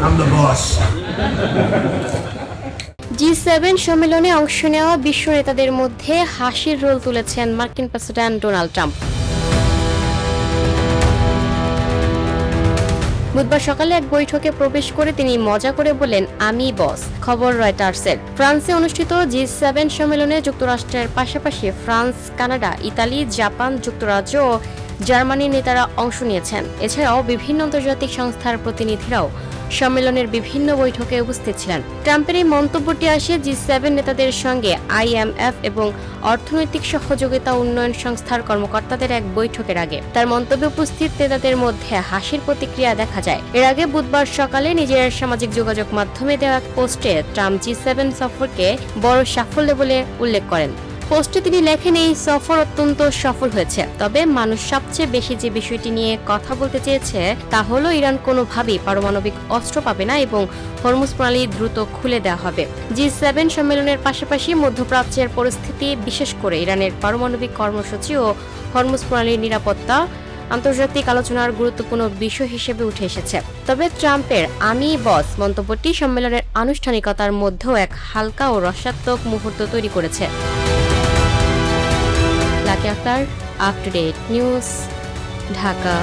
I'm the boss. G7 সম্মেলনে অংশ নেওয়া বিশ্ব নেতাদের মধ্যে হাসির রোল তুলেছেন মার্কিন প্রেসিডেন্ট ডোনাল্ড ট্রাম্প। বুধবার সকালে এক বৈঠকে প্রবেশ করে তিনি মজা করে বলেন, আমি বস। খবর রয়টার্সের। ফ্রান্সে অনুষ্ঠিত G7 সম্মেলনে যুক্তরাষ্ট্রের পাশাপাশি ফ্রান্স, কানাডা, ইতালি, জাপান, যুক্তরাজ্য ও জার্মানির নেতারা অংশ নিয়েছেন। এছাড়াও বিভিন্ন আন্তর্জাতিক সংস্থার প্রতিনিধিরাও সম্মেলনের বিভিন্ন বৈঠকে উপস্থিত ছিলেন। ট্রাম্পের এই মন্তব্যটি আসে G7 নেতাদের সঙ্গে IMF এবং অর্থনৈতিক সহযোগিতা উন্নয়ন সংস্থার কর্মকর্তাদের এক বৈঠকের আগে। তার মন্তব্যে উপস্থিত নেতাদের মধ্যে হাসির প্রতিক্রিয়া দেখা যায়। এর আগে বুধবার সকালে নিজের সামাজিক যোগাযোগ মাধ্যমে দেওয়া এক পোস্টে ট্রাম্প G7 সফরকে বড় সাফল্য বলে উল্লেখ করেন। পোস্টে তিনি লেখেন, এই সফর অত্যন্ত সফল হয়েছে, তবে মানুষ সবচেয়ে বেশি যে বিষয়টি নিয়ে কথা বলতে চেয়েছে তা হলো ইরান কোনোভাবেই পারমাণবিক অস্ত্র পাবে না এবং হরমুজ প্রণালী দ্রুত খুলে দেওয়া হবে। G7 সম্মেলনের পাশাপাশি মধ্যপ্রাচ্যের পরিস্থিতি, বিশেষ করে ইরানের পারমাণবিক কর্মসূচি ও হরমুজ প্রণালীর নিরাপত্তা আন্তর্জাতিক আলোচনার গুরুত্বপূর্ণ বিষয় হিসেবে উঠে এসেছে। তবে ট্রাম্পের আমি বস মন্তব্যটি সম্মেলনের আনুষ্ঠানিকতার মধ্যেও এক হালকা ও রসাত্মক মুহূর্ত তৈরি করেছে। Lucky Akter, up to date news, Dhaka.